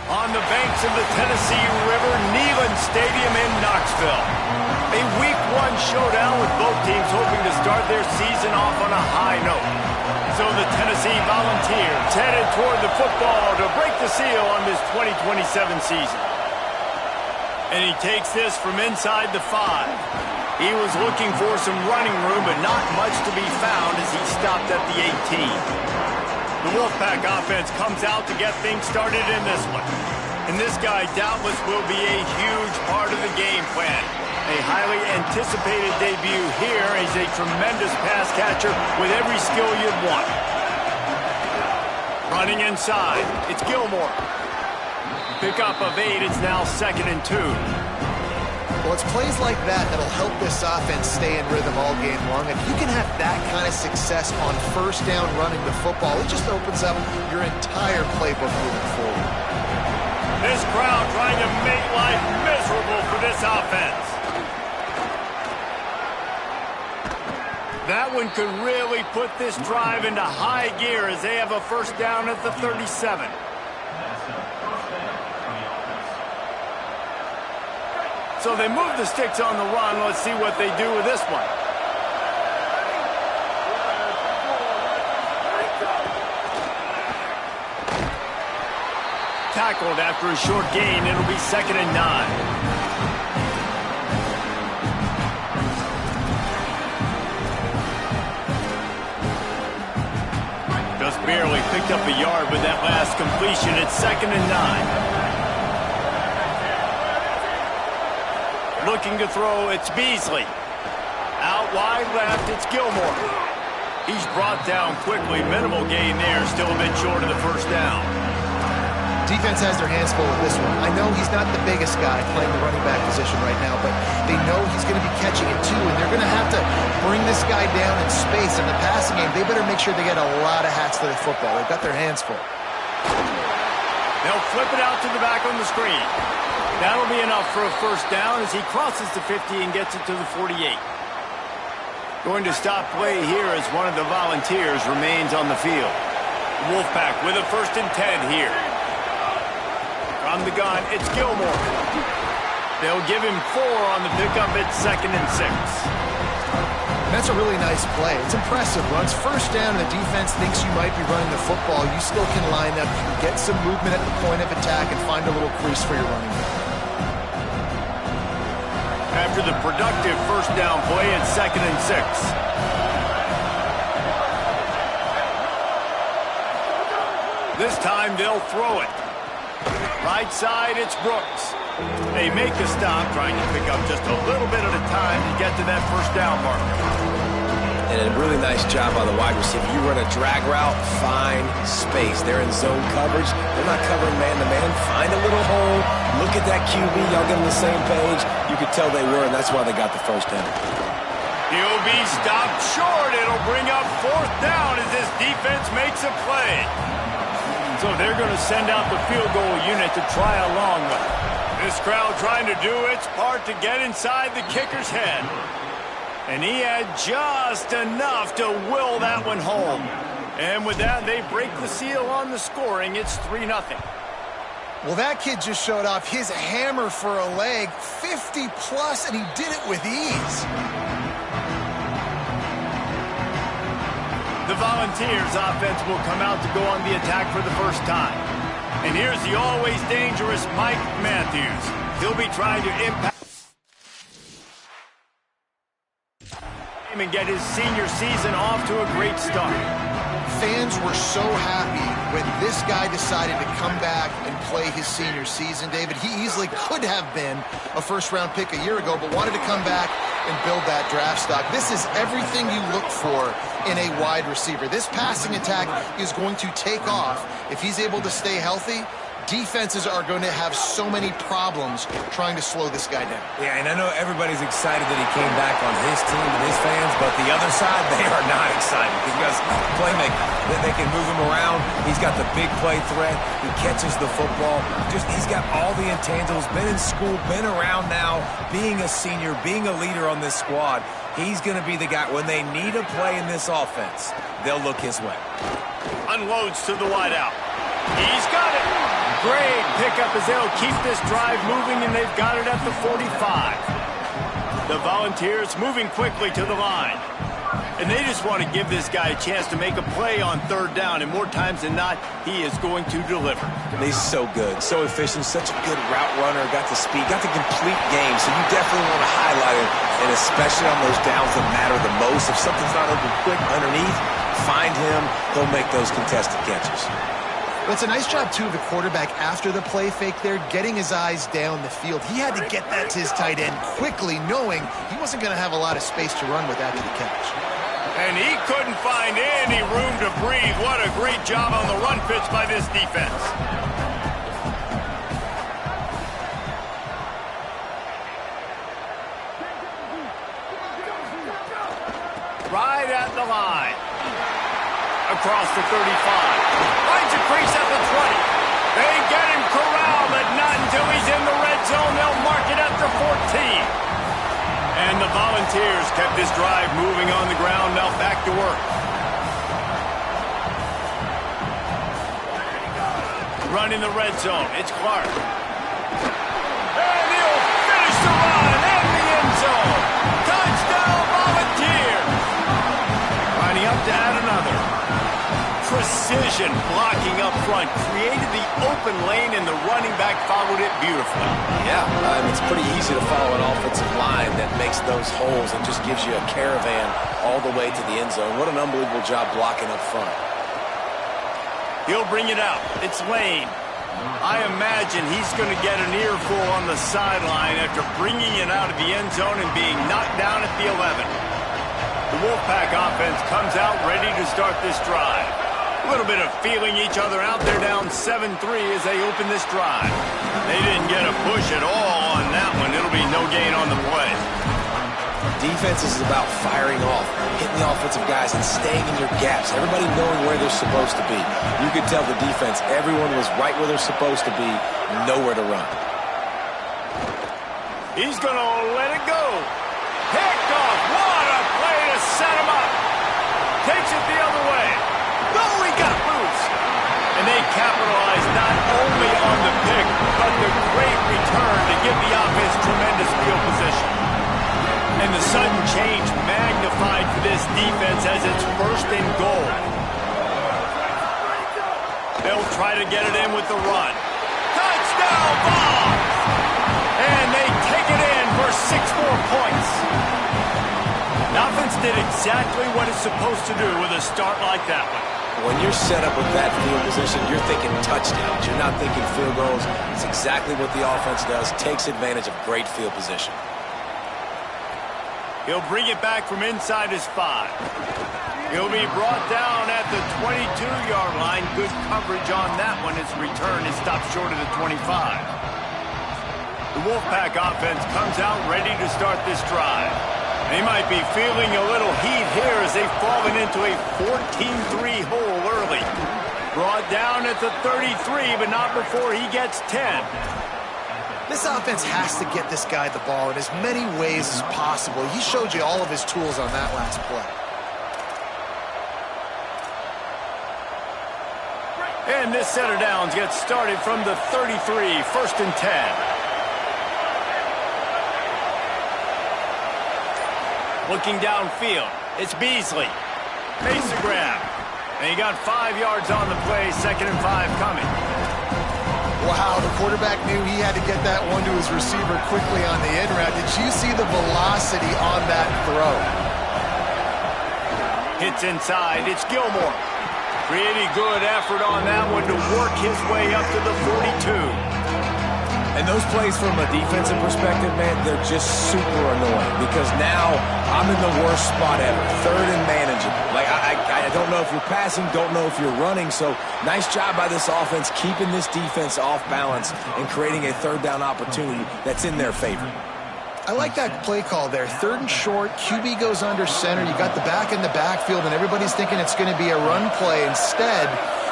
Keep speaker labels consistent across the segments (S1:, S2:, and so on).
S1: On the banks of the Tennessee River, Neyland Stadium in Knoxville. A Week 1 showdown with both teams hoping to start their season off on a high note. So the Tennessee Volunteers headed toward the football to break the seal on this 2027 season. And he takes this from inside the 5. He was looking for some running room, but not much to be found as he stopped at the 18. The Wolfpack offense comes out to get things started in this one. And this guy doubtless will be a huge part of the game plan. A highly anticipated debut here. He's a tremendous pass catcher with every skill you'd want. Running inside, it's Gilmore. Pickup of 8, it's now 2nd and 2.
S2: Well, it's plays like that that'll help this offense stay in rhythm all game long. If you can have that kind of success on first down running the football, it just opens up your entire playbook moving forward.
S1: This crowd trying to make life miserable for this offense. That one could really put this drive into high gear as they have a first down at the 37. So they move the sticks on the run. Let's see what they do with this one. Tackled after a short gain. It'll be 2nd and 9. Just barely picked up a yard with that last completion. It's 2nd and 9. Looking to throw, it's Beasley. Out wide left, it's Gilmore. He's brought down quickly. Minimal gain there, still a bit short of the first down.
S2: Defense has their hands full with this one. I know he's not the biggest guy playing the running back position right now, but they know he's going to be catching it too, and they're going to have to bring this guy down in space. In the passing game, they better make sure they get a lot of hats to the football. They've got their hands full.
S1: They'll flip it out to the back on the screen. That'll be enough for a first down as he crosses the 50 and gets it to the 48. Going to stop play here as one of the Volunteers remains on the field. Wolfpack with a 1st and 10 here. From the gun, it's Gilmore. They'll give him 4 on the pickup. It's 2nd and 6.
S2: That's a really nice play. It's impressive. Runs first down, and the defense thinks you might be running the football. You still can line up, you can get some movement at the point of attack, and find a little crease for your running back.
S1: After the productive first down play, it's 2nd and 6. This time they'll throw it. Right side, it's Brooks. They make a stop, trying to pick up just a little bit at a time to get to that first down mark.
S3: And a really nice job by the wide receiver. You run a drag route, find space. They're in zone coverage. They're not covering man-to-man. Find a little hole. Look at that QB. Y'all get on the same page. You could tell they were, and that's why they got the first down.
S1: He'll be stopped short. It'll bring up 4th down as this defense makes a play. So they're going to send out the field goal unit to try a long one. This crowd trying to do its part to get inside the kicker's head. And he had just enough to will that one home. And with that, they break the seal on the scoring. It's 3-0.
S2: Well, that kid just showed off his hammer for a leg, 50-plus, and he did it with ease.
S1: The Volunteers offense will come out to go on the attack for the first time. And here's the always dangerous Mike Matthews. He'll be trying to impact and get his senior season off to a great start.
S2: Fans were so happy when this guy decided to come back and play his senior season, David. He easily could have been a first-round pick a year ago, but wanted to come back and build that draft stock. This is everything you look for in a wide receiver. This passing attack is going to take off. If he's able to stay healthy, defenses are going to have so many problems trying to slow this guy down.
S3: Yeah, and I know everybody's excited that he came back on his team and his fans, but the other side, they are not excited because playmaker, they can move him around. He's got the big play threat. He catches the football. He's got all the intangibles, been in school, been around now, being a senior, being a leader on this squad. He's going to be the guy. When they need a play in this offense, they'll look his way.
S1: Unloads to the wideout. He's got it. Great pick pickup as they'll keep this drive moving, and they've got it at the 45. The Volunteers moving quickly to the line. And they just want to give this guy a chance to make a play on third down, and more times than not, he is going to deliver.
S3: And he's so good, so efficient, such a good route runner, got the speed, got the complete game, so you definitely want to highlight him, and especially on those downs that matter the most. If something's not open quick underneath, find him, he'll make those contested catches.
S2: But it's a nice job, too, of the quarterback after the play fake there, getting his eyes down the field. He had to get that to his tight end quickly, knowing he wasn't going to have a lot of space to run with after the catch.
S1: And he couldn't find any room to breathe. What a great job on the run pitch by this defense. Right at the line. Across the 35. Finds a crease at the 20. They get him corralled, but not until he's in the red zone. They'll mark it at the 14. And the Volunteers kept this drive moving on the ground. Now back to work. Running the red zone. It's Clark. And he'll finish the run in the end zone. Touchdown, Volunteers. Lining up to add another. Precision blocking up front. Created the open lane, and the running back followed it beautifully.
S3: Yeah, it's pretty easy to follow an offensive line that makes those holes and just gives you a caravan all the way to the end zone. What an unbelievable job blocking up front.
S1: He'll bring it out. It's Lane. I imagine he's going to get an earful on the sideline after bringing it out of the end zone and being knocked down at the 11. The Wolfpack offense comes out ready to start this drive. A little bit of feeling each other out there, down 7-3 as they open this drive. They didn't get a push at all on that one. It'll be no gain on the play.
S3: Defense is about firing off, hitting the offensive guys, and staying in your gaps. Everybody knowing where they're supposed to be. You could tell the defense, everyone was right where they're supposed to be, nowhere to run.
S1: He's going to let it go. Picked off. What a play to set him up. Takes it the other way. No, he got loose. And they capitalized not only on the pick, but the great return to give the offense tremendous field position. And the sudden change magnified for this defense as it's first and goal. They'll try to get it in with the run. Touchdown ball! And they take it in for 6 more points. The offense did exactly what it's supposed to do with a start like that one.
S3: When you're set up with that field position, you're thinking touchdowns. You're not thinking field goals. It's exactly what the offense does. Takes advantage of great field position.
S1: He'll bring it back from inside his 5. He'll be brought down at the 22-yard line. Good coverage on that one. His return is stopped short of the 25. The Wolfpack offense comes out ready to start this drive. They might be feeling a little heat here as they've fallen into a 14-3 hole early. Brought down at the 33, but not before he gets 10.
S2: This offense has to get this guy the ball in as many ways as possible. He showed you all of his tools on that last play.
S1: And this set of downs gets started from the 33, 1st and 10. Looking downfield, it's Beasley. Makes the grab. And he got 5 yards on the play, 2nd and 5 coming.
S2: Wow, the quarterback knew he had to get that one to his receiver quickly on the in route. Did you see the velocity on that throw?
S1: Hits inside, it's Gilmore. Pretty good effort on that one to work his way up to the 42.
S3: And those plays from a defensive perspective, man, they're just super annoying because now I'm in the worst spot ever, 3rd and manageable. Like, I don't know if you're passing, don't know if you're running, so nice job by this offense keeping this defense off balance and creating a 3rd down opportunity that's in their favor.
S2: I like that play call there. 3rd and short, QB goes under center, you got the back in the backfield, and everybody's thinking it's going to be a run play. Instead,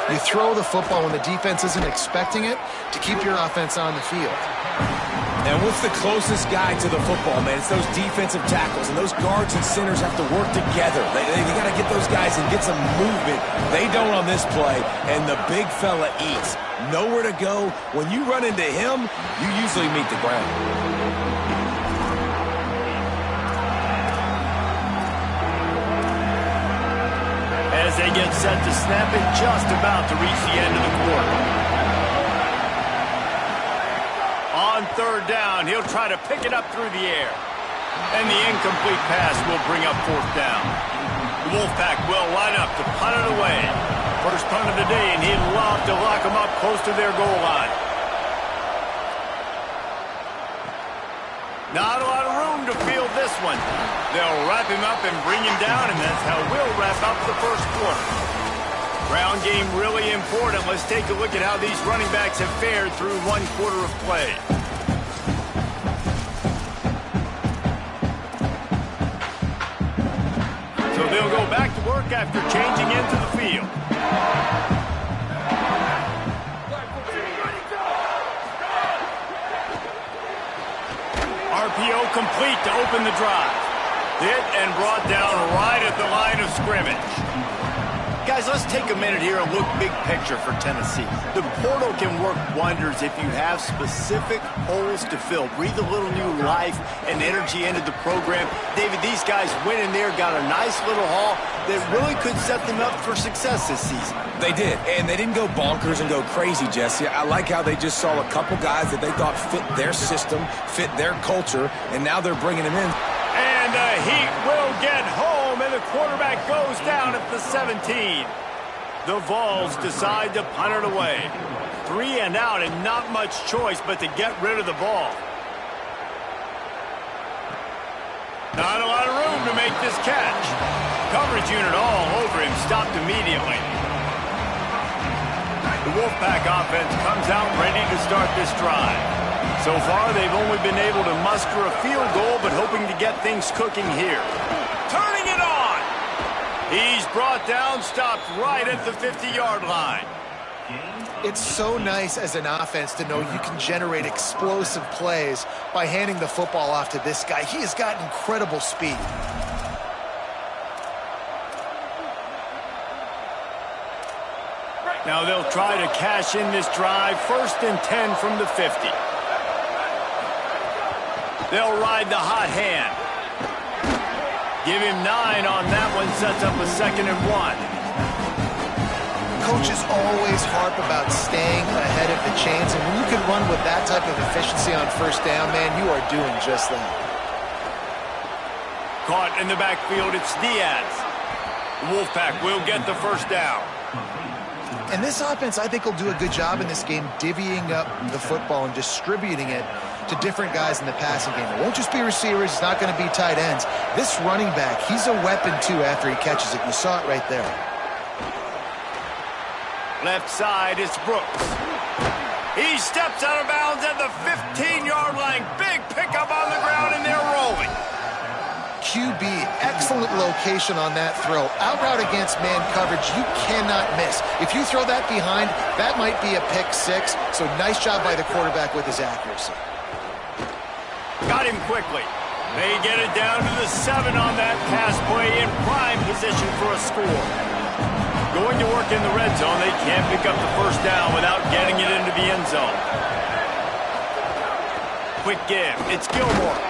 S2: you throw the football when the defense isn't expecting it to keep your offense on the field.
S3: And what's the closest guy to the football, man? It's those defensive tackles, and those guards and centers have to work together. They got to get those guys and get some movement. They don't on this play, and the big fella eats. Nowhere to go. When you run into him, you usually meet the ground.
S1: As they get set to snap it, just about to reach the end of the quarter. On third down, he'll try to pick it up through the air. And the incomplete pass will bring up fourth down. The Wolfpack will line up to punt it away. First punt of the day, and he'd love to lock them up close to their goal line. Not a lot of room to field this one. They'll wrap him up and bring him down, and that's how we'll wrap up the first quarter. Ground game really important. Let's take a look at how these running backs have fared through one quarter of play. So they'll go back to work after changing into the field. RPO complete to open the drive. Hit and brought down right at the line of scrimmage. Guys, let's take a minute here and look big picture for Tennessee. The portal can work wonders if you have specific holes to fill. Breathe a little new life and energy into the program. David, these guys went in there, got a nice little haul that really could set them up for success this season.
S3: They did, and they didn't go bonkers and go crazy, Jesse. I like how they just saw a couple guys that they thought fit their system, fit their culture, and now they're bringing them in.
S1: And the Heat will get home, and the quarterback goes down at the 17. The Vols decide to punt it away. 3 and out, and not much choice but to get rid of the ball. Not a lot of room to make this catch. Coverage unit all over him, stopped immediately. The Wolfpack offense comes out ready to start this drive. So far, they've only been able to muster a field goal, but hoping to get things cooking here. Turning it on! He's brought down, stopped right at the 50-yard line.
S2: It's so nice as an offense to know you can generate explosive plays by handing the football off to this guy. He has got incredible speed.
S1: Now they'll try to cash in this drive. 1st and 10 from the 50. They'll ride the hot hand. Give him 9 on that one, sets up a 2nd and 1.
S2: Coaches always harp about staying ahead of the chains, and when you can run with that type of efficiency on 1st down, man, you are doing just that.
S1: Caught in the backfield, it's Diaz. The Wolfpack will get the 1st down.
S2: And this offense, I think, will do a good job in this game divvying up the football and distributing it to different guys in the passing game. It won't just be receivers. It's not going to be tight ends. This running back, he's a weapon, too, after he catches it. You saw it right there.
S1: Left side, it's Brooks. He steps out of bounds at the 15-yard line. Big pickup on the ground, and they're rolling.
S2: QB, excellent location on that throw. Out route against man coverage, you cannot miss. If you throw that behind, that might be a pick 6. So nice job by the quarterback with his accuracy.
S1: Got him quickly. They get it down to the 7 on that pass play, in prime position for a score. Going to work in the red zone, they can't pick up the 1st down without getting it into the end zone. Quick give, it's Gilmore.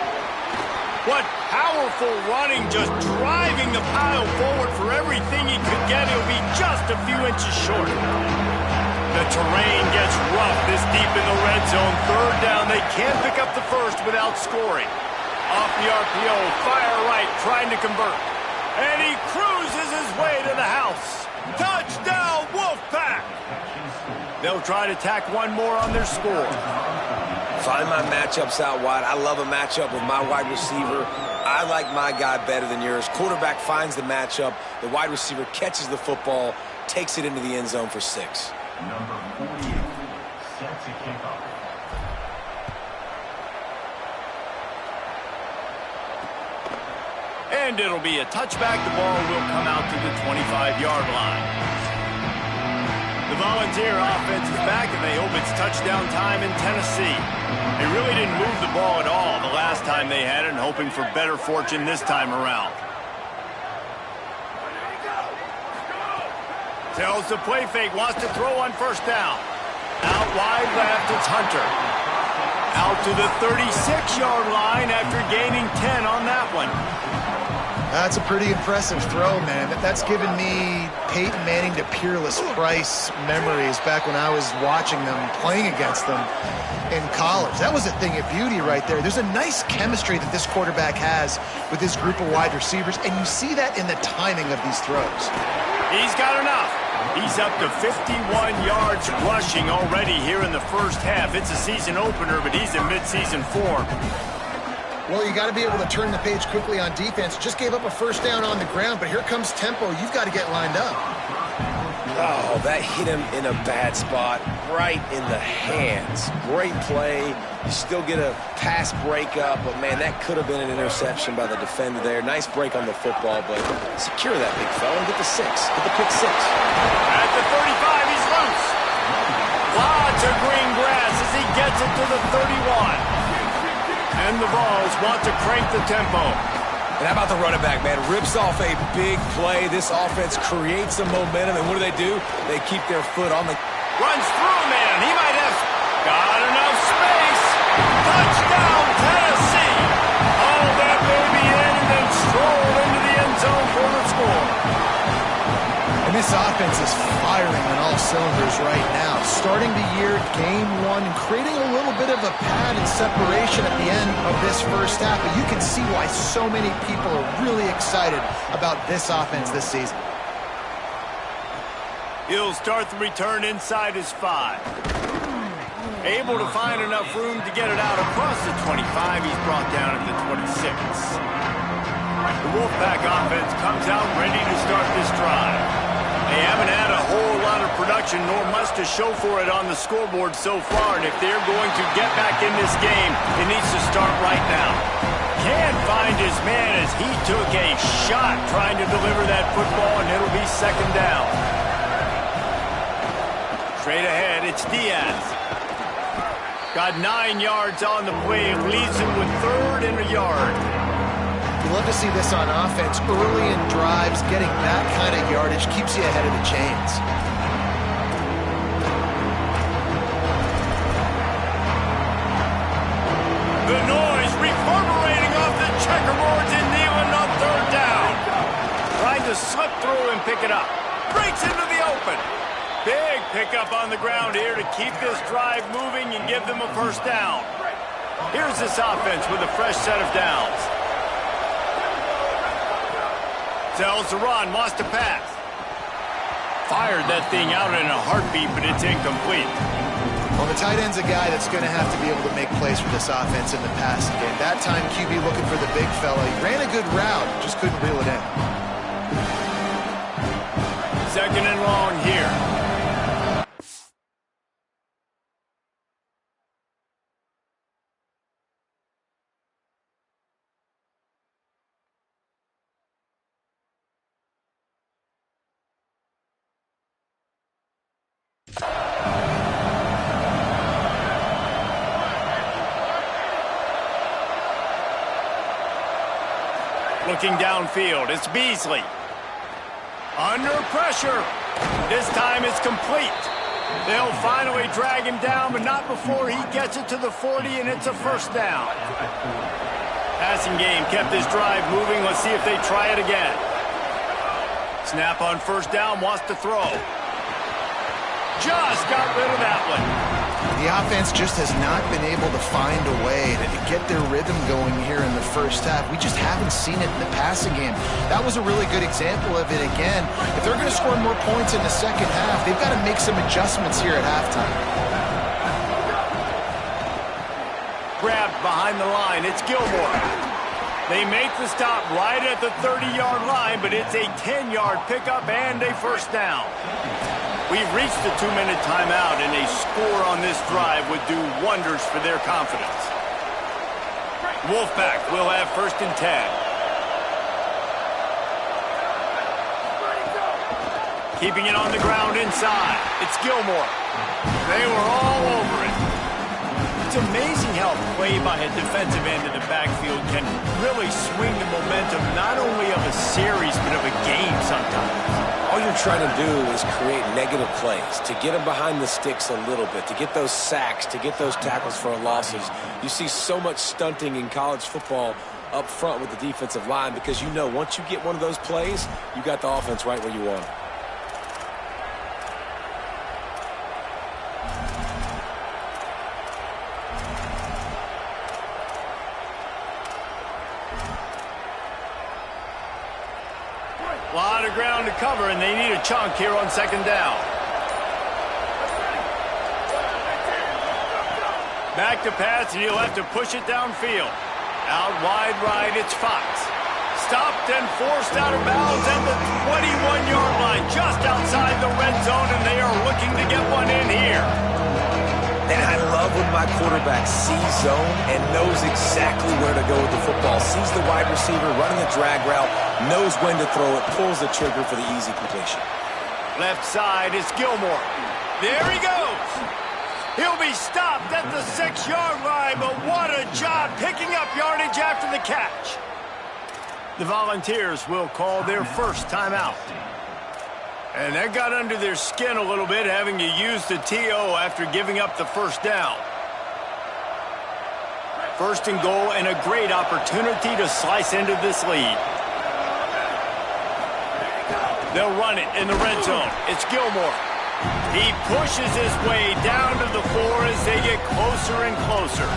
S1: What powerful running, just driving the pile forward for everything he could get. He'll be just a few inches short. The terrain gets rough this deep in the red zone. 3rd down, they can't pick up the 1st without scoring. Off the RPO, fire right, trying to convert. And he cruises his way to the house. Touchdown, Wolfpack! They'll try to tack one more on their score.
S3: Find my matchups out wide. I love a matchup with my wide receiver. I like my guy better than yours. Quarterback finds the matchup. The wide receiver catches the football, takes it into the end zone for 6.
S4: Number 48, set to kick off.
S1: And it'll be a touchback. The ball will come out to the 25-yard line. The The Volunteer offense is back, and they hope it's touchdown time in Tennessee. They really didn't move the ball at all the last time they had it, and hoping for better fortune this time around. Tells the play fake, wants to throw on first down. Out wide left, it's Hunter. Out to the 36-yard line after gaining 10 on that one.
S2: That's a pretty impressive throw, man. That's given me Peyton Manning to Peerless Price memories back when I was watching them, playing against them in college. That was a thing of beauty right there. There's a nice chemistry that this quarterback has with his group of wide receivers, and you see that in the timing of these throws.
S1: He's got enough. He's up to 51 yards rushing already here in the first half. It's a season opener, but he's in midseason form.
S2: Well, you got to be able to turn the page quickly on defense. Just gave up a first down on the ground, but here comes tempo. You've got to get lined up.
S3: Oh, that hit him in a bad spot, right in the hands. Great play. You still get a pass breakup, but, man, that could have been an interception by the defender there. Nice break on the football, but secure that big fella and get the 6. Get the pick 6.
S1: At the 35, he's loose. Lots of green grass as he gets it to the 31. And the Vols want to crank the tempo.
S3: And how about the running back, man? Rips off a big play. This offense creates some momentum, and what do? They keep their foot on the...
S1: Runs through a man. He might have got enough space. Touchdown, Tennessee. Haul that baby in and then stroll into the end zone for the score.
S2: And this offense is firing on all cylinders right now. Starting the year, game one, and creating a little bit of a pad and separation at the end of this first half. But you can see why so many people are really excited about this offense this season.
S1: He'll start the return inside his 5. Able to find enough room to get it out across the 25. He's brought down at the 26. The Wolfpack offense comes out ready to start this drive. They haven't had a whole lot of production, nor much to show for it on the scoreboard so far, and if they're going to get back in this game, it needs to start right now. Can't find his man as he took a shot trying to deliver that football, and it'll be second down. Straight ahead, it's Diaz. Got 9 yards on the play, and leaves him with 3rd and a yard.
S2: You love to see this on offense. Early in drives, getting that kind of yardage keeps you ahead of the chains.
S1: The noise reverberating off the checkerboards in Neyland on 3rd down. Trying to slip through and pick it up. Breaks into the open. Big pickup on the ground here to keep this drive moving and give them a first down. Here's this offense with a fresh set of downs. Tells to run, wants to pass. Fired that thing out in a heartbeat, but it's incomplete.
S2: Well, the tight end's a guy that's going to have to be able to make plays for this offense in the passing game. That time, QB looking for the big fella. He ran a good route, just couldn't reel it in.
S1: 2nd and long here. Looking downfield, it's Beasley. Under pressure. This time it's complete. They'll finally drag him down, but not before he gets it to the 40, and it's a first down. Passing game kept this drive moving. Let's see if they try it again. Snap on first down, wants to throw. Just got rid of that one.
S2: The offense just has not been able to find a way to get their rhythm going here in the first half. We just haven't seen it in the passing game. That was a really good example of it again. If they're going to score more points in the second half, they've got to make some adjustments here at halftime.
S1: Grabbed behind the line, it's Gilmore. They make the stop right at the 30-yard line, but it's a 10-yard pickup and a first down. We've reached the 2-minute timeout, and a score on this drive would do wonders for their confidence. Wolfpack will have 1st and 10. Keeping it on the ground inside. It's Gilmore. They were all over it. It's amazing how a play by a defensive end in the backfield can really swing the momentum not only of a series but of a game sometimes.
S3: All you're trying to do is create negative plays, to get them behind the sticks a little bit, to get those sacks, to get those tackles for losses. You see so much stunting in college football up front with the defensive line because you know once you get one of those plays, you got the offense right where you want it.
S1: A lot of ground to cover, and they need a chunk here on second down. Back to pass, and he'll have to push it downfield. Out wide right, it's Fox. Stopped and forced out of bounds at the 21-yard line, just outside the red zone, and they are looking to get one in here.
S3: And I love when my quarterback sees zone and knows exactly where to go with the football. Sees the wide receiver running the drag route, knows when to throw it, pulls the trigger for the easy completion.
S1: Left side is Gilmore. There he goes. He'll be stopped at the 6-yard line, but what a job picking up yardage after the catch. The Volunteers will call their first timeout. And that got under their skin a little bit, having to use the TO after giving up the first down. First and goal, and a great opportunity to slice into this lead. They'll run it in the red zone. It's Gilmore. He pushes his way down to the floor as they get closer and closer.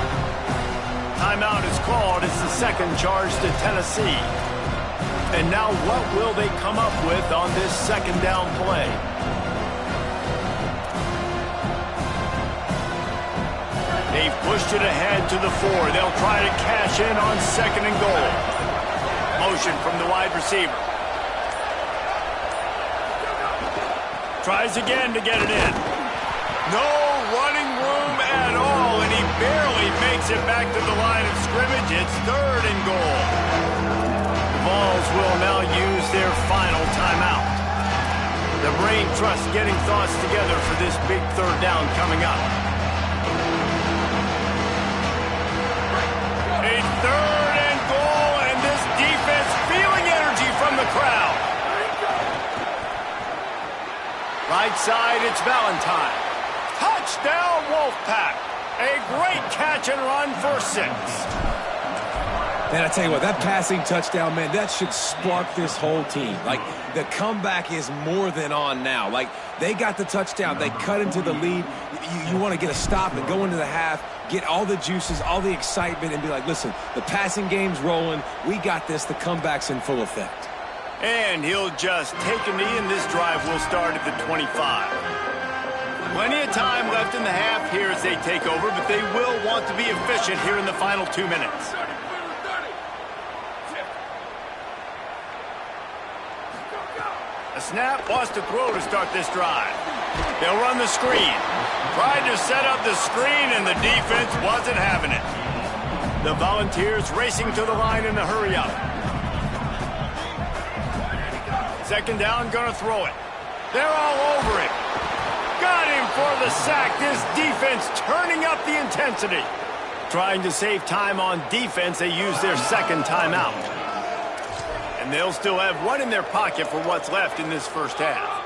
S1: Timeout is called. It's the second charge to Tennessee. And now what will they come up with on this second down play? They've pushed it ahead to the 4. They'll try to cash in on second and goal. Motion from the wide receiver. Tries again to get it in. No running room at all, and he barely makes it back to the line of scrimmage. It's third and goal. The Vols will now use their final timeout. The brain trust getting thoughts together for this big third down coming up. A third and goal, and this defense feeling energy from the crowd. Right side, it's Valentine. Touchdown, Wolfpack. A great catch and run for 6.
S3: Man, I tell you what, that passing touchdown, man, that should spark this whole team. Like, the comeback is more than on now. Like, they got the touchdown. They cut into the lead. You want to get a stop and go into the half, get all the juices, all the excitement, and be like, listen, the passing game's rolling. We got this. The comeback's in full effect.
S1: And he'll just take a knee, and this drive will start at the 25. Plenty of time left in the half here as they take over, but they will want to be efficient here in the final 2 minutes. A snap, wants to throw to start this drive. They'll run the screen. Tried to set up the screen, and the defense wasn't having it. The Volunteers racing to the line in the hurry-up. Second down, gonna throw it. They're all over it. Got him for the sack. This defense turning up the intensity. Trying to save time on defense, they use their second timeout. And they'll still have one in their pocket for what's left in this first half.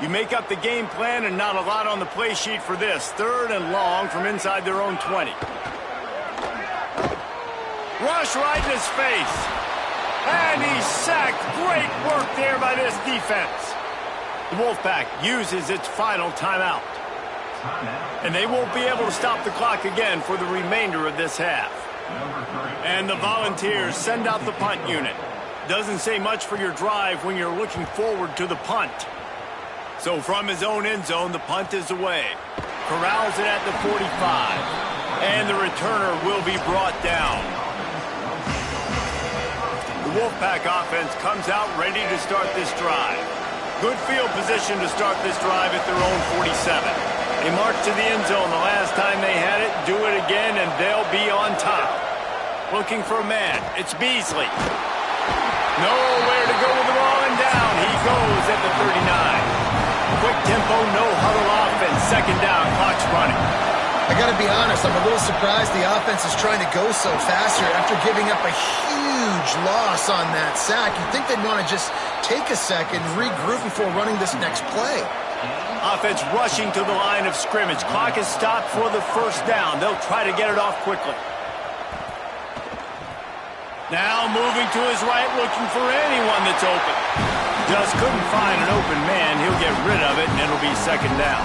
S1: You make up the game plan and not a lot on the play sheet for this. Third and long from inside their own 20. Rush right in his face. And he's sacked. Great work there by this defense. The Wolfpack uses its final timeout. And they won't be able to stop the clock again for the remainder of this half. And the Volunteers send out the punt unit. Doesn't say much for your drive when you're looking forward to the punt. So from his own end zone, the punt is away. Corrals it at the 45. And the returner will be brought down. The Wolfpack offense comes out ready to start this drive. Good field position to start this drive at their own 47. They march to the end zone the last time they had it, do it again, and they'll be on top. Looking for a man. It's Beasley. Nowhere to go with the ball and down. He goes at the 39. Quick tempo, no huddle offense. Second down, clock's running.
S2: I got to be honest, I'm a little surprised the offense is trying to go so fast here after giving up a huge loss on that sack. You'd think they'd want to just take a second, regroup before running this next play.
S1: Offense rushing to the line of scrimmage. Clock is stopped for the first down. They'll try to get it off quickly. Now moving to his right, looking for anyone that's open. Just couldn't find an open man. He'll get rid of it, and it'll be second down.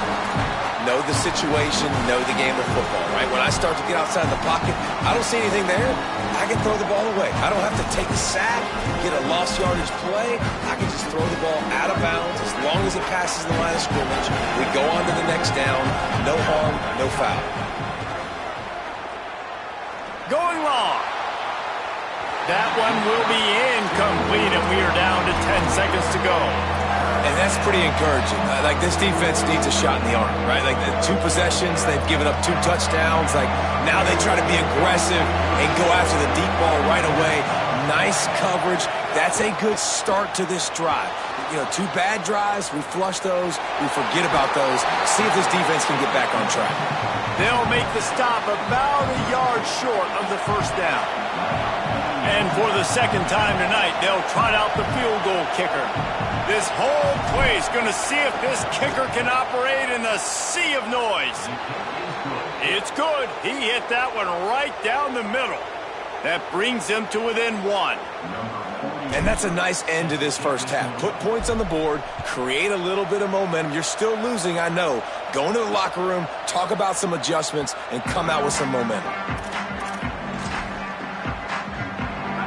S3: Know the situation, know the game of football, right? When I start to get outside the pocket, I don't see anything there. I can throw the ball away. I don't have to take a sack, get a lost yardage play. I can just throw the ball out of bounds as long as it passes the line of scrimmage. We go on to the next down. No harm, no foul.
S1: Going long. That one will be incomplete, and we are down to 10 seconds to go.
S3: And that's pretty encouraging. Like, this defense needs a shot in the arm, right? Like, the 2 possessions, they've given up 2 touchdowns. Like, now they try to be aggressive and go after the deep ball right away. Nice coverage. That's a good start to this drive. You know, 2 bad drives, we flush those, we forget about those. See if this defense can get back on track.
S1: They'll make the stop about a yard short of the first down. And for the second time tonight, they'll trot out the field goal kicker. This whole play is going to see if this kicker can operate in the sea of noise. It's good. He hit that one right down the middle. That brings them to within 1.
S3: And that's a nice end to this first half. Put points on the board, create a little bit of momentum. You're still losing, I know. Go into the locker room, talk about some adjustments, and come out with some momentum.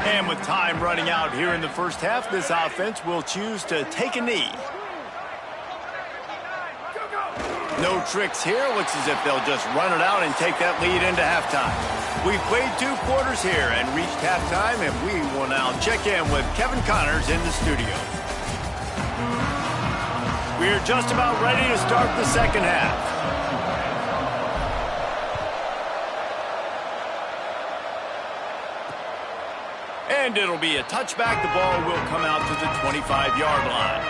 S1: And with time running out here in the first half, this offense will choose to take a knee. No tricks here. Looks as if they'll just run it out and take that lead into halftime. We've played 2 quarters here and reached halftime, and we will now check in with Kevin Connors in the studio. We're just about ready to start the second half. And it'll be a touchback. The ball will come out to the 25-yard line.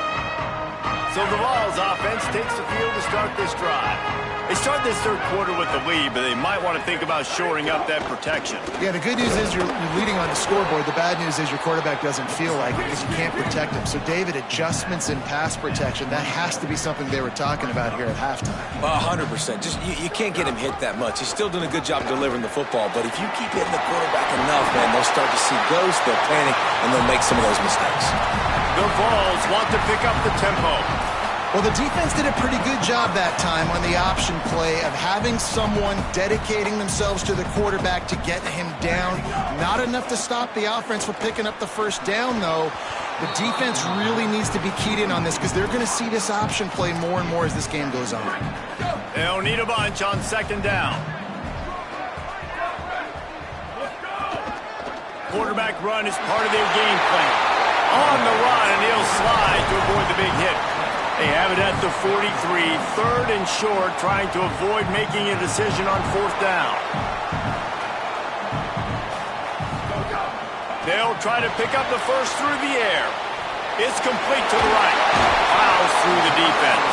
S1: So the Vols offense takes the field to start this drive. They start this third quarter with the lead, but they might want to think about shoring up that protection.
S2: Yeah, the good news is you're leading on the scoreboard. The bad news is your quarterback doesn't feel like it because you can't protect him. So, David, adjustments in pass protection, that has to be something they were talking about here at halftime.
S3: 100%. Just you can't get him hit that much. He's still doing a good job delivering the football, but if you keep hitting the quarterback enough, man, they'll start to see ghosts, they'll panic, and they'll make some of those mistakes.
S1: The Vols want to pick up the tempo.
S2: Well, the defense did a pretty good job that time on the option play of having someone dedicating themselves to the quarterback to get him down. Not enough to stop the offense from picking up the first down, though. The defense really needs to be keyed in on this because they're going to see this option play more and more as this game goes on.
S1: They'll need a bunch on second down. Quarterback run is part of their game plan. On the run, and he'll slide to avoid the big hit. They have it at the 43, third and short, trying to avoid making a decision on fourth down. They'll try to pick up the first through the air. It's complete to the right. Plows through the defense.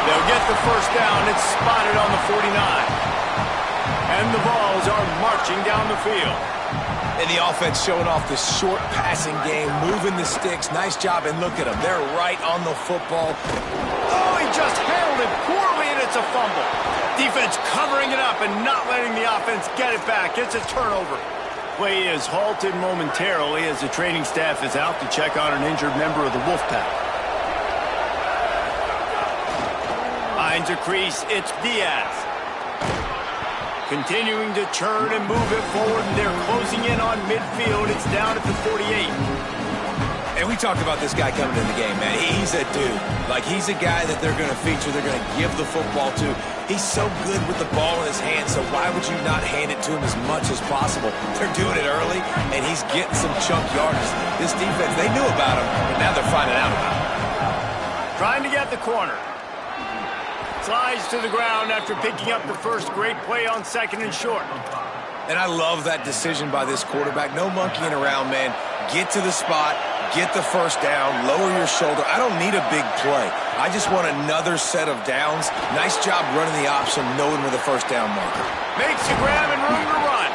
S1: They'll get the first down. It's spotted on the 49. And the Vols are marching down the field.
S3: And the offense showing off the short passing game, moving the sticks. Nice job, and look at them. They're right on the football.
S1: Oh, he just handled it poorly, and it's a fumble. Defense covering it up and not letting the offense get it back. It's a turnover. Play is halted momentarily as the training staff is out to check on an injured member of the Wolfpack. Finds a crease. It's Diaz. Continuing to turn and move it forward, and they're closing in on midfield. It's down at the 48.
S3: And we talked about this guy coming in the game, man. He's a dude. Like, he's a guy that they're going to feature, they're going to give the football to. He's so good with the ball in his hand, so why would you not hand it to him as much as possible? They're doing it early, and he's getting some chunk yardage. This defense, they knew about him, but now they're finding out about him.
S1: Trying to get the corner. Slides to the ground after picking up the first. Great play on second and short.
S3: And I love that decision by this quarterback. No monkeying around, man. Get to the spot, get the first down, lower your shoulder. I don't need a big play. I just want another set of downs. Nice job running the option, knowing where the first down marker.
S1: Makes the grab and room to run.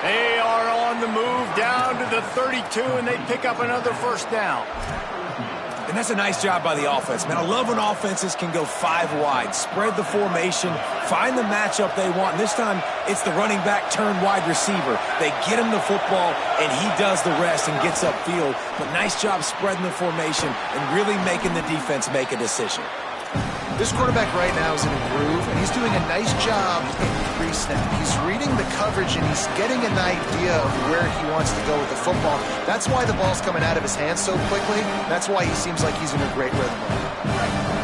S1: They are on the move down to the 32, and they pick up another first down.
S3: And that's a nice job by the offense, man. I love when offenses can go 5 wide, spread the formation, find the matchup they want. And this time, it's the running back turned wide receiver. They get him the football, and he does the rest and gets upfield. But nice job spreading the formation and really making the defense make a decision.
S2: This quarterback right now is in a groove, and he's doing a nice job in pre-snap. He's reading the coverage, and he's getting an idea of where he wants to go with the football. That's why the ball's coming out of his hands so quickly. That's why he seems like he's in a great rhythm.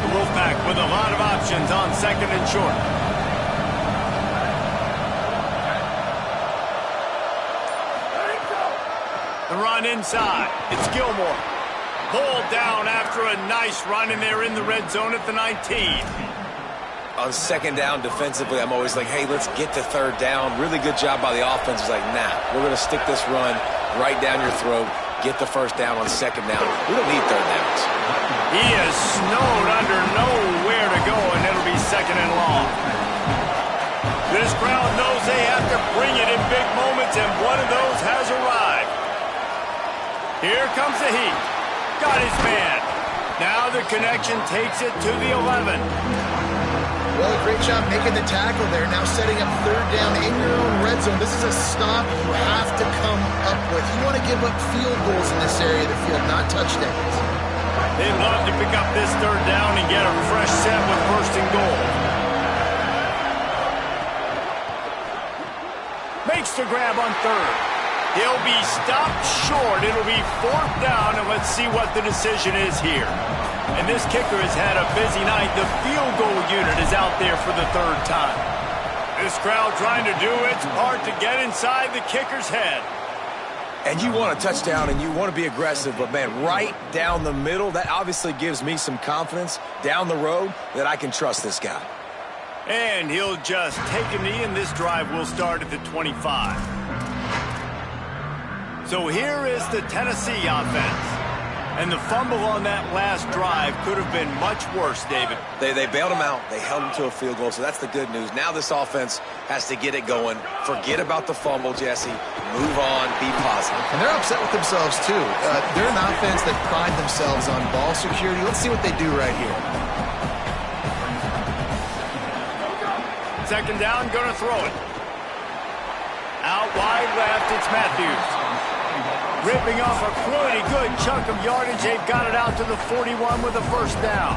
S1: The Wolfpack with a lot of options on second and short. The run inside. It's Gilmore. Pulled down after a nice run, and they're in the red zone at the 19.
S3: On second down defensively, I'm always like, hey, let's get to third down. Really good job by the offense. It's like, nah, we're going to stick this run right down your throat, get the first down on second down. We don't need third downs.
S1: He is snowed under nowhere to go, and it'll be second and long. This crowd knows they have to bring it in big moments, and one of those has arrived. Here comes the heat. Got his man. Now the connection takes it to the 11.
S2: Well, a great job making the tackle there. Now setting up third down in your own red zone. This is a stop you have to come up with. You want to give up field goals in this area of the field, not touchdowns.
S1: They'd love to pick up this third down and get a fresh set with first and goal. Makes the grab on third. He'll be stopped short. It'll be fourth down, and let's see what the decision is here. And this kicker has had a busy night. The field goal unit is out there for the third time. This crowd trying to do its part to get inside the kicker's head.
S3: And you want a touchdown, and you want to be aggressive, but, man, right down the middle, that obviously gives me some confidence down the road that I can trust this guy.
S1: And he'll just take a knee, and this drive will start at the 25. So here is the Tennessee offense. And the fumble on that last drive could have been much worse, David.
S3: They bailed him out. They held him to a field goal, so that's the good news. Now this offense has to get it going. Forget about the fumble, Jesse. Move on. Be positive.
S2: And they're upset with themselves, too. They're an offense that pride themselves on ball security. Let's see what they do right here.
S1: Second down, going to throw it. Out wide left, it's Matthews. Ripping off a pretty good chunk of yardage. They've got it out to the 41 with a first down.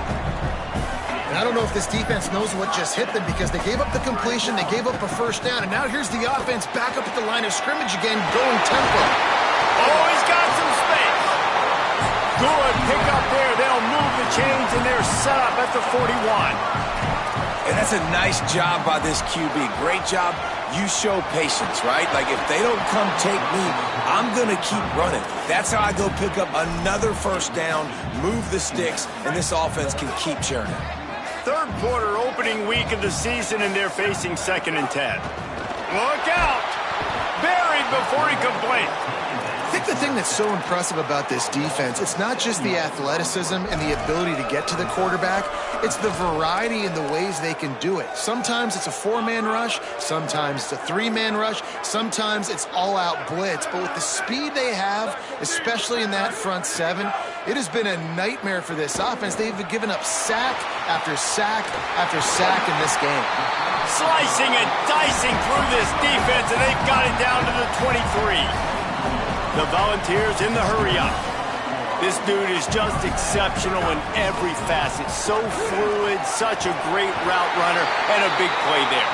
S2: And I don't know if this defense knows what just hit them because they gave up the completion, they gave up a first down, and now here's the offense back up at the line of scrimmage again, going tempo.
S1: Oh, he's got some space. Good pick up there. They'll move the chains, and they're set up at the 41.
S3: And that's a nice job by this QB. Great job. You show patience, right? Like, if they don't come take me, I'm going to keep running. That's how I go pick up another first down, move the sticks, and this offense can keep churning.
S1: Third quarter opening week of the season, and they're facing second and 10. Look out! Buried before he could blink.
S2: I think the thing that's so impressive about this defense, it's not just the athleticism and the ability to get to the quarterback, it's the variety in the ways they can do it. Sometimes it's a 4-man rush, sometimes it's a 3-man rush, sometimes it's all-out blitz. But with the speed they have, especially in that front seven, it has been a nightmare for this offense. They've given up sack after sack after sack in this game.
S1: Slicing and dicing through this defense, and they've got it down to the 23. The Volunteers in the hurry-up. This dude is just exceptional in every facet. So fluid, such a great route runner, and a big play there.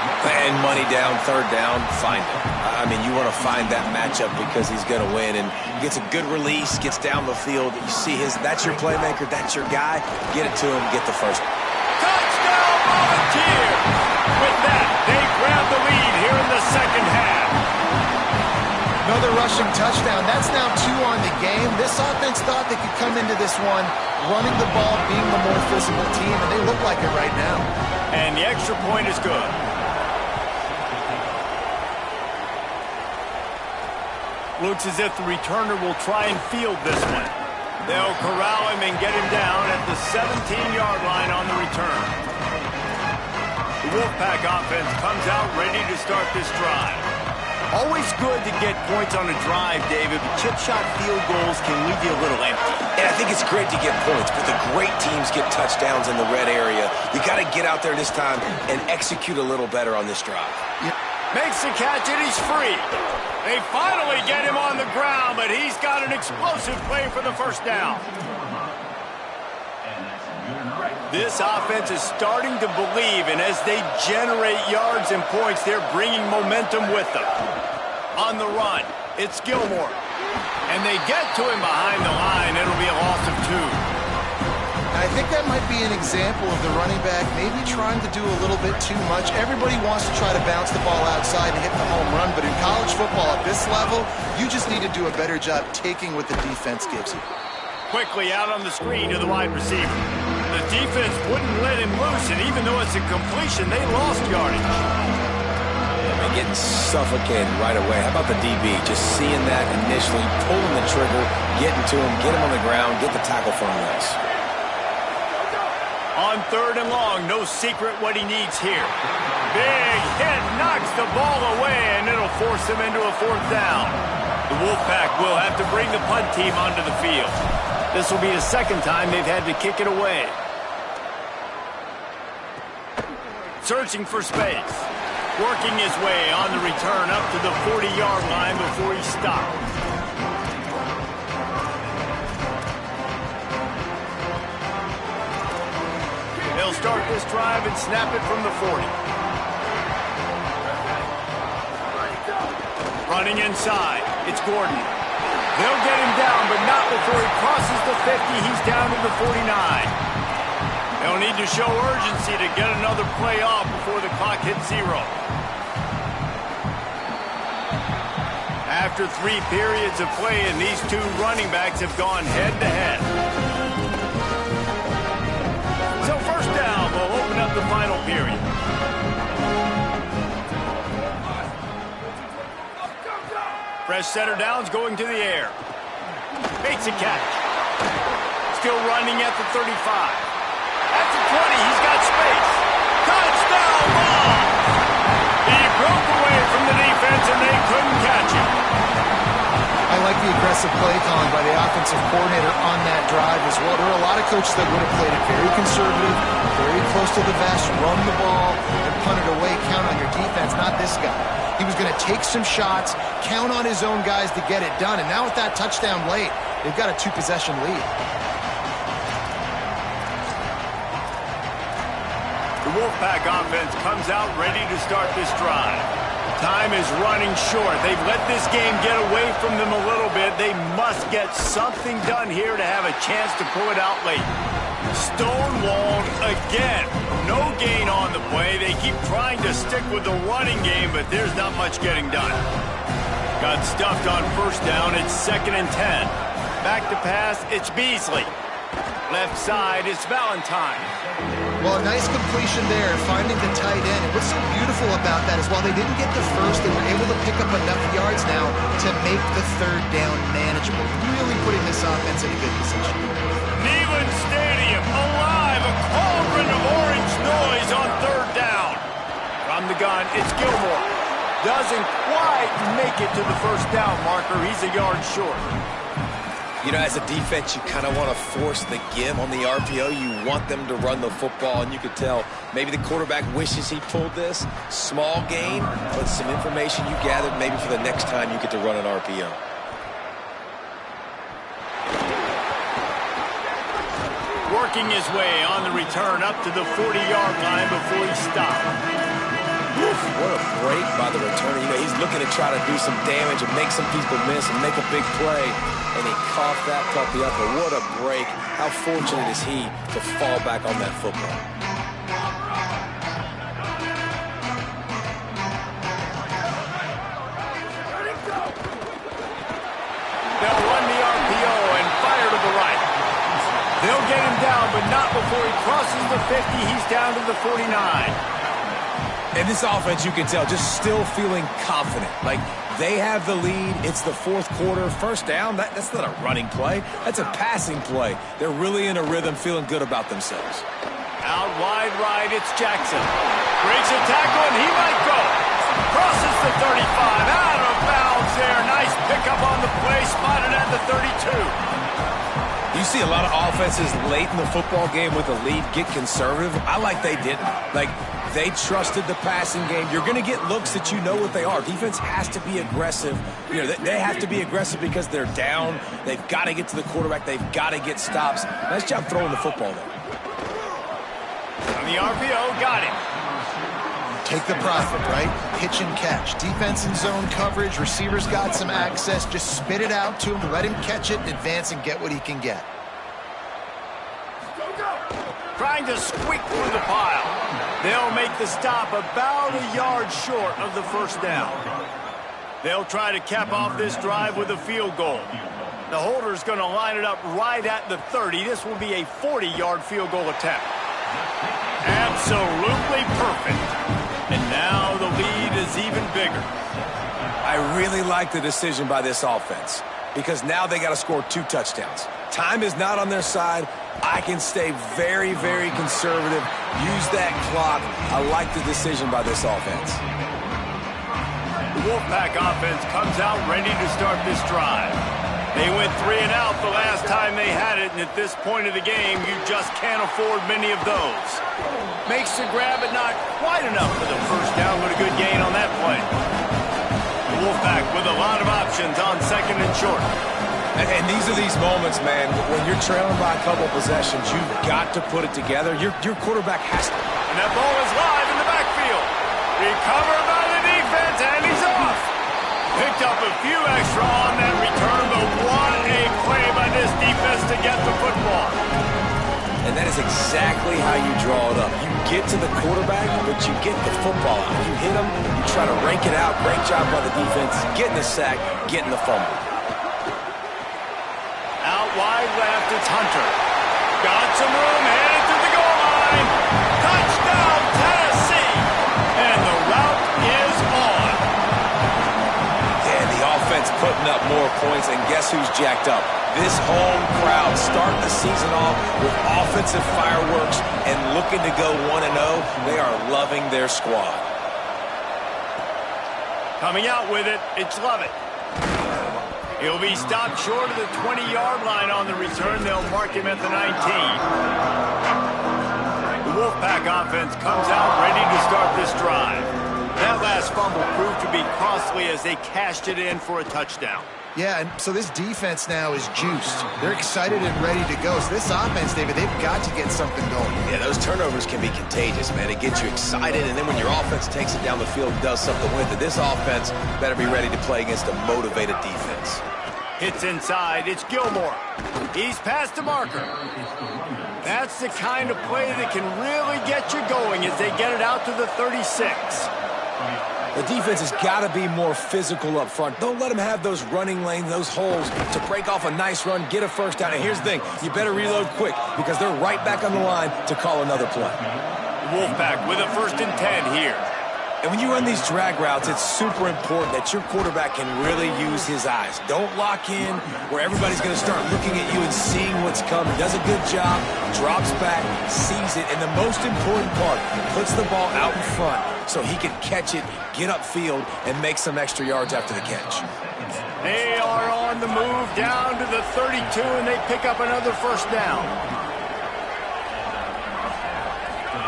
S3: And money down, third down, find it. I mean, you want to find that matchup because he's going to win. And gets a good release, gets down the field. You see that's your playmaker, that's your guy. Get it to him, get the first.
S1: Touchdown, Volunteers! With that, they grab the lead here in the second half.
S2: Another rushing touchdown. That's now 2 on the game. This offense thought they could come into this one running the ball, being the more physical team, and they look like it right now.
S1: And the extra point is good. Looks as if the returner will try and field this one. They'll corral him and get him down at the 17-yard line on the return. The Wolfpack offense comes out ready to start this drive. Always good to get points on a drive, David, but chip shot field goals can leave you a little empty.
S3: And I think it's great to get points, but the great teams get touchdowns in the red area. You got to get out there this time and execute a little better on this drive.
S1: Makes the catch and he's free. They finally get him on the ground, but he's got an explosive play for the first down. This offense is starting to believe, and as they generate yards and points, they're bringing momentum with them. On the run, it's Gilmore. And they get to him behind the line. It'll be a loss of 2.
S2: I think that might be an example of the running back maybe trying to do a little bit too much. Everybody wants to try to bounce the ball outside and hit the home run, but in college football at this level, you just need to do a better job taking what the defense gives you.
S1: Quickly out on the screen to the wide receiver. The defense wouldn't let him loose, and even though it's a completion, they lost yardage.
S3: They're getting suffocated right away. How about the DB? Just seeing that initially, pulling the trigger, getting to him, get him on the ground, get the tackle for him.
S1: On 3rd and long, no secret what he needs here. Big hit, knocks the ball away, and it'll force him into a 4th down. The Wolfpack will have to bring the punt team onto the field. This will be the 2nd time they've had to kick it away. Searching for space. Working his way on the return up to the 40-yard line before he stopped. They'll start this drive and snap it from the 40. Running inside, it's Gordon. They'll get him down, but not before he crosses the 50. He's down to the 49. They'll need to show urgency to get another play off before the clock hits 0. After 3 periods of play, and these 2 running backs have gone head-to-head. So first down will open up the final period. Fresh setter downs going to the air. Makes a catch. Still running at the 35. At the 20, he's got space. Touchdown ball! He broke away from the defense and they couldn't catch him.
S2: I like the aggressive play calling by the offensive coordinator on that drive as well. There are a lot of coaches that would have played it very conservative, very close to the vest, run the ball, and punt it away, count on your defense, not this guy. He was going to take some shots, count on his own guys to get it done, and now with that touchdown late, they've got a 2-possession lead.
S1: The Wolfpack offense comes out ready to start this drive. Time is running short. They've let this game get away from them a little bit. They must get something done here to have a chance to pull it out late. Stonewalled again. No gain on the play. They keep trying to stick with the running game, but there's not much getting done. Got stuffed on first down. It's 2nd and 10. Back to pass. It's Beasley. Left side, it's Valentine.
S2: Well, a nice completion there, finding the tight end. And what's so beautiful about that is while they didn't get the first, they were able to pick up enough yards now to make the 3rd down manageable. Really putting this offense in a good position.
S1: Neyland Stadium, alive, a cauldron of orange noise on 3rd down. From the gun, it's Gilmore. Doesn't quite make it to the first down marker. He's a yard short.
S3: You know, as a defense, you kind of want to force the give on the RPO. You want them to run the football, and you could tell maybe the quarterback wishes he pulled this. Small gain, but some information you gathered maybe for the next time you get to run an RPO.
S1: Working his way on the return up to the 40-yard line before he stopped.
S3: What a break by the returner. You know, he's looking to try to do some damage and make some people miss and make a big play. And he coughed that puppy up. But what a break. How fortunate is he to fall back on that football.
S1: They'll run the RPO and fire to the right. They'll get him down, but not before he crosses the 50. He's down to the 49.
S3: And this offense, you can tell, just still feeling confident. Like, They have the lead. It's the fourth quarter. First down, that's not a running play. That's a passing play. They're really in a rhythm, feeling good about themselves.
S1: Out wide right, it's Jackson. Breaks a tackle, and he might go. Crosses the 35, out of bounds there. Nice pickup on the play, spotted at the 32.
S3: You see a lot of offenses late in the football game with a lead get conservative. I like they didn't. Like, they trusted the passing game. You're going to get looks that you know what they are. Defense has to be aggressive. You know, they have to be aggressive because they're down. They've got to get to the quarterback. They've got to get stops. Nice job throwing the football there.
S1: On the RPO, got him.
S2: Take the profit, right? Pitch and catch. Defense in zone coverage. Receivers got some access. Just spit it out to him. Let him catch it and advance and get what he can get.
S1: Trying to squeak through the pile. They'll make the stop about a yard short of the first down. They'll try to cap off this drive with a field goal. The holder's going to line it up right at the 30. This will be a 40-yard field goal attempt. Absolutely perfect. And now the lead is even bigger.
S3: I really like the decision by this offense because now they got to score 2 touchdowns. Time is not on their side. I can stay very, very conservative. Use that clock. I like the decision by this offense.
S1: The Wolfpack offense comes out ready to start this drive. They went 3 and out the last time they had it, and at this point of the game, you just can't afford many of those. Makes the grab, but not quite enough for the first down, but a good gain on that play. The Wolfpack with a lot of options on second and short.
S3: And these are these moments, man, when you're trailing by a couple possessions, you've got to put it together. Your quarterback has to.
S1: And that ball is live in the backfield. Recovered by the defense, and he's off. Picked up a few extra on that return, but what a play by this defense to get the football.
S3: And that is exactly how you draw it up. You get to the quarterback, but you get the football out. You hit him, you try to rank it out. Great job by the defense, getting the sack, getting the fumble.
S1: Out wide left, it's Hunter. Got some room, headed to the goal line. Touchdown, Tennessee. And the route is on.
S3: Yeah, the offense putting up more points, and guess who's jacked up? This home crowd starting the season off with offensive fireworks and looking to go 1-0. They are loving their squad. Coming out with it, it's Lovett.
S1: He'll be stopped short of the 20-yard line on the return. They'll mark him at the 19. The Wolfpack offense comes out ready to start this drive. That last fumble proved to be costly as they cashed it in for a touchdown.
S2: Yeah, and so this defense now is juiced. They're excited and ready to go. So this offense, David, they've got to get something going.
S3: Yeah, those turnovers can be contagious, man. It gets you excited, and then when your offense takes it down the field and does something with it, this offense better be ready to play against a motivated defense.
S1: Hits inside, it's Gilmore. He's past the marker. That's the kind of play that can really get you going as they get it out to the 36.
S3: The defense has got to be more physical up front. Don't let them have those running lanes, those holes to break off a nice run, get a first down. And here's the thing, you better reload quick because they're right back on the line to call another play.
S1: Wolfpack with a 1st and 10 here.
S3: And when you run these drag routes, it's super important that your quarterback can really use his eyes. Don't lock in where everybody's going to start looking at you and seeing what's coming. Does a good job, drops back, sees it, and the most important part, puts the ball out in front so he can catch it, get upfield, and make some extra yards after the catch.
S1: They are on the move down to the 32, and they pick up another first down.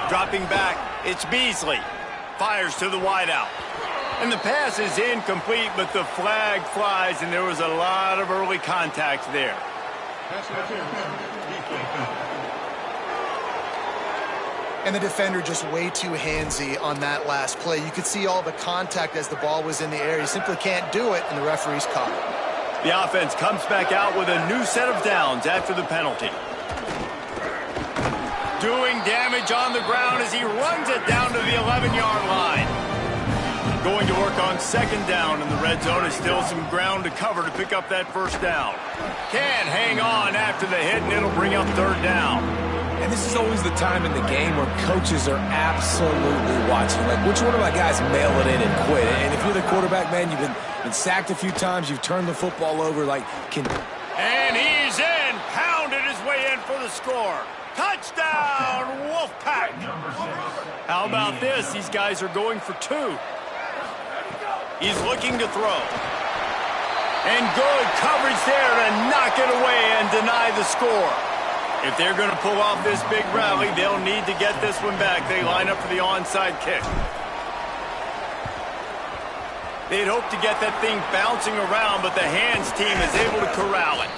S1: Dropping back, it's Beasley. Fires to the wideout. And the pass is incomplete, but the flag flies, and there was a lot of early contact there.
S2: And the defender just way too handsy on that last play. You could see all the contact as the ball was in the air. He simply can't do it, and the referee's caught it.
S1: The offense comes back out with a new set of downs after the penalty. Doing damage on the ground as he runs it down to the 11-yard line. Going to work on 2nd down in the red zone. Is still some ground to cover to pick up that first down. Can't hang on after the hit, and it'll bring up 3rd down.
S3: And this is always the time in the game where coaches are absolutely watching. Like, which one of my guys mail it in and quit? And if you're the quarterback, man, you've been sacked a few times, you've turned the football over,
S1: And he's in, pounded his way in for the score. Touchdown, Wolfpack! How about this? These guys are going for 2. He's looking to throw. And good coverage there to knock it away and deny the score. If they're going to pull off this big rally, they'll need to get this one back. They line up for the onside kick. They'd hope to get that thing bouncing around, but the hands team is able to corral it.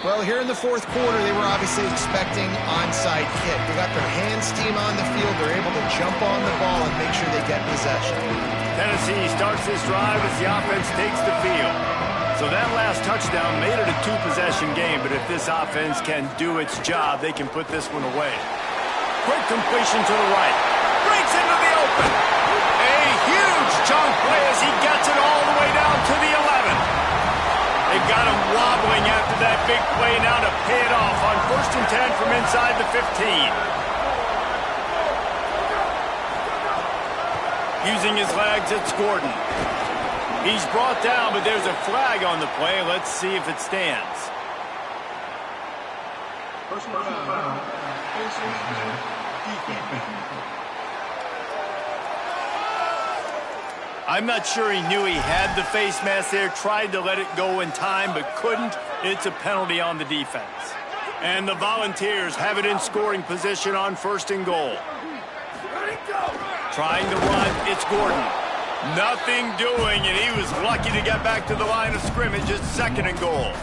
S2: Well, here in the fourth quarter, they were obviously expecting onside kick. They got their hands team on the field. They're able to jump on the ball and make sure they get possession.
S1: Tennessee starts this drive as the offense takes the field. So that last touchdown made it a 2-possession game, but if this offense can do its job, they can put this one away. Quick completion to the right. Breaks into the open. A huge chunk play as he gets it all the way down to the 11. They've got him wobbling after that big play now to pay it off on 1st and 10 from inside the 15. Using his legs, it's Gordon. He's brought down, but there's a flag on the play. Let's see if it stands. I'm not sure he knew he had the face mask there, tried to let it go in time, but couldn't. It's a penalty on the defense. And the Volunteers have it in scoring position on 1st and goal. Trying to run, it's Gordon. Nothing doing, and he was lucky to get back to the line of scrimmage. It's 2nd and goal.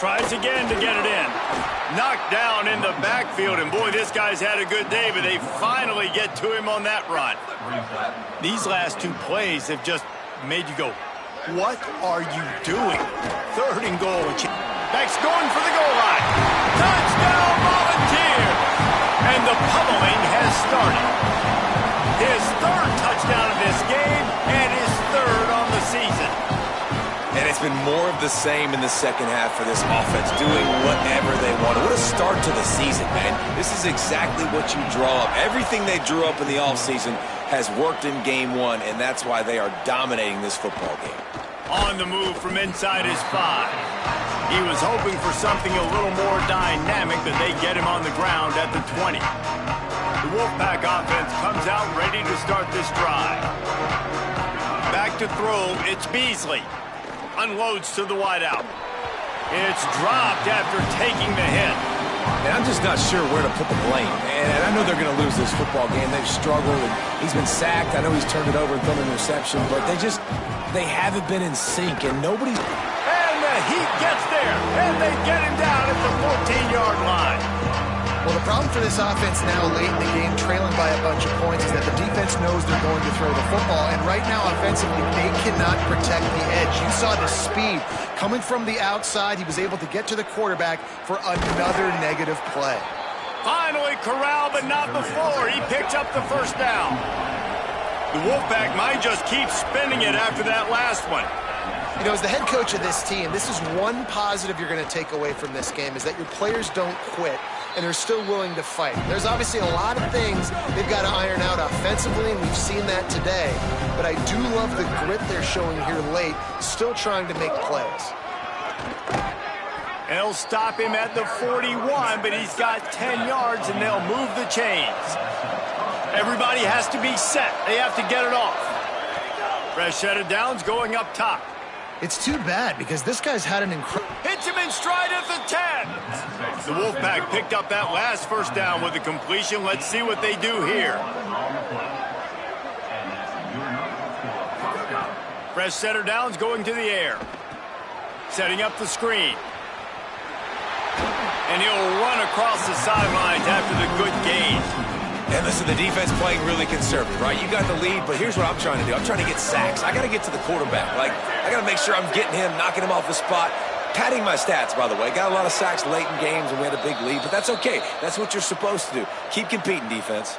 S1: Tries again to get it in. Knocked down in the backfield, and boy, this guy's had a good day, but they finally get to him on that run. These last 2 plays have just made you go, what are you doing? 3rd and goal. Beck's going for the goal line. Touchdown, Volunteers! And the pummeling has started. His 3rd touchdown of this game and his 3rd on the season.
S3: And it's been more of the same in the second half for this offense, doing whatever they want. What a start to the season, man. This is exactly what you draw up. Everything they drew up in the offseason has worked in game 1, and that's why they are dominating this football game.
S1: On the move from inside his 5. He was hoping for something a little more dynamic, but they get him on the ground at the 20. The Wolfpack offense comes out ready to start this drive. Back to throw, it's Beasley. Unloads to the wideout. It's dropped after taking the hit.
S3: And I'm just not sure where to put the blame. And I know they're going to lose this football game. They've struggled, and he's been sacked. I know he's turned it over and thrown an interception, but they haven't been in sync, and nobody's...
S1: And the Heat gets there, and they get him down at the 14-yard line.
S2: Well, the problem for this offense now late in the game, trailing by a bunch of points, is that the defense knows they're going to throw the football. And right now, offensively, they cannot protect the edge. You saw the speed. Coming from the outside, he was able to get to the quarterback for another negative play.
S1: Finally corralled, but not before. He picked up the 1st down. The Wolfpack might just keep spinning it after that last one.
S2: You know, as the head coach of this team, this is one positive you're going to take away from this game, is that your players don't quit, and they're still willing to fight. There's obviously a lot of things they've got to iron out offensively, and we've seen that today. But I do love the grit they're showing here late, still trying to make plays.
S1: They'll stop him at the 41, but he's got 10 yards, and they'll move the chains. Everybody has to be set. They have to get it off. Fresh set of downs going up top.
S2: It's too bad because this guy's had an incredible...
S1: Hits him in stride at the 10. The Wolfpack picked up that last 1st down with a completion. Let's see what they do here. Fresh set of downs going to the air. Setting up the screen. And he'll run across the sidelines after the good gain.
S3: And listen, the defense playing really conservative, right? You got the lead, but here's what I'm trying to do. I'm trying to get sacks. I got to get to the quarterback. I got to make sure I'm getting him, knocking him off the spot. Padding my stats, by the way. Got a lot of sacks late in games, and we had a big lead, but that's okay. That's what you're supposed to do. Keep competing, defense.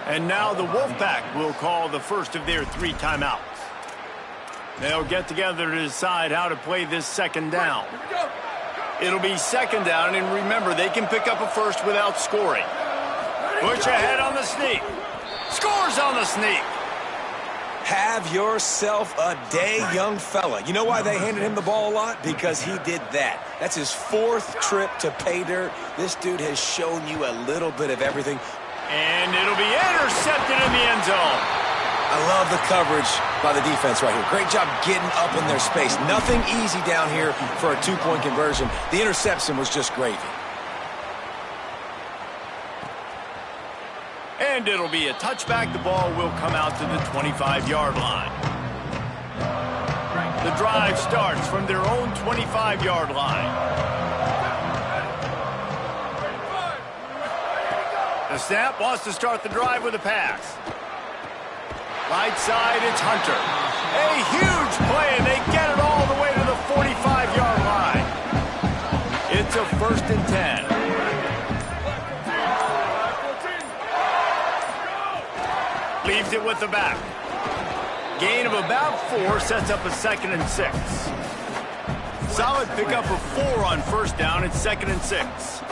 S1: And now the Wolfpack will call the first of their 3 timeouts. They'll get together to decide how to play this 2nd down. It'll be second down, and remember, they can pick up a first without scoring. Push ahead on the sneak. Scores on the sneak.
S3: Have yourself a day, young fella. You know why they handed him the ball a lot? Because he did that. That's his 4th trip to pay dirt. This dude has shown you a little bit of everything.
S1: And it'll be intercepted in the end zone.
S3: I love the coverage by the defense right here. Great job getting up in their space. Nothing easy down here for a 2-point conversion. The interception was just gravy.
S1: And it'll be a touchback. The ball will come out to the 25-yard line. The drive starts from their own 25-yard line. The snap wants to start the drive with a pass. Right side, it's Hunter. A huge play, and they get it all the way to the 45-yard line. It's a 1st and 10. Leaves it with the back. Gain of about 4 sets up a 2nd and 6. Solid pickup of 4 on 1st down. It's 2nd and 6.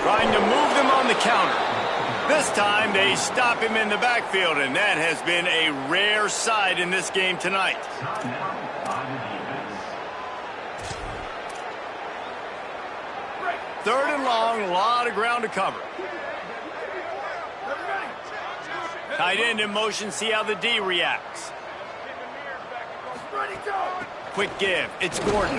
S1: Trying to move them on the counter. This time they stop him in the backfield, and that has been a rare sight in this game tonight. Third and long, a lot of ground to cover. Tight end in motion, see how the D reacts. Quick give, it's Gordon.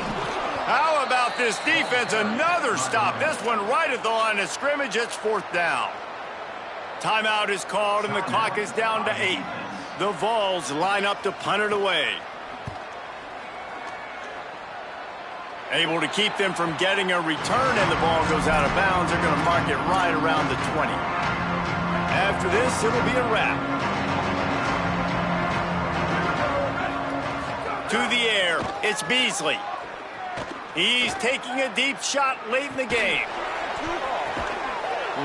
S1: How about this defense? Another stop. This one right at the line of scrimmage. It's 4th down. Timeout is called, and the clock is down to 8. The Vols line up to punt it away. Able to keep them from getting a return, and the ball goes out of bounds. They're going to mark it right around the 20. After this, it'll be a wrap. To the air, it's Beasley. He's taking a deep shot late in the game.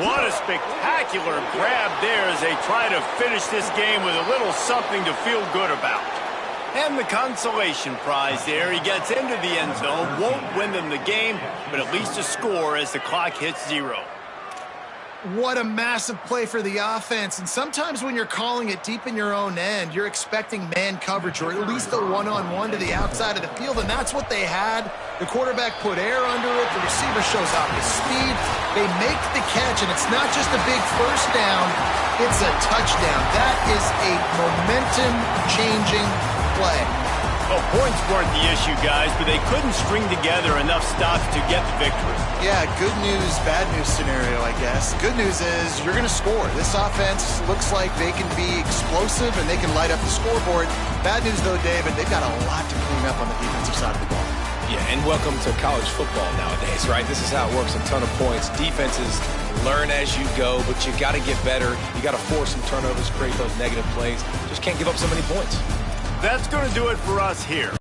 S1: What a spectacular grab there as they try to finish this game with a little something to feel good about. And the consolation prize there. He gets into the end zone, won't win them the game, but at least a score as the clock hits 0.
S2: What a massive play for the offense. And sometimes when you're calling it deep in your own end, you're expecting man coverage or at least a one-on-one to the outside of the field, and that's what they had. The quarterback put air under it. The receiver shows off his speed. They make the catch, and it's not just a big 1st down. It's a touchdown. That is a momentum-changing play.
S1: Well, points weren't the issue, guys, but they couldn't string together enough stops to get the victory.
S2: Yeah, good news, bad news scenario, I guess. Good news is you're going to score. This offense looks like they can be explosive and they can light up the scoreboard. Bad news, though, David, they've got a lot to clean up on the defensive side of the ball.
S3: Yeah, and welcome to college football nowadays, right? This is how it works, a ton of points. Defenses learn as you go, but you got to get better. You got to force some turnovers, create those negative plays. Just can't give up so many points.
S1: That's going to do it for us here.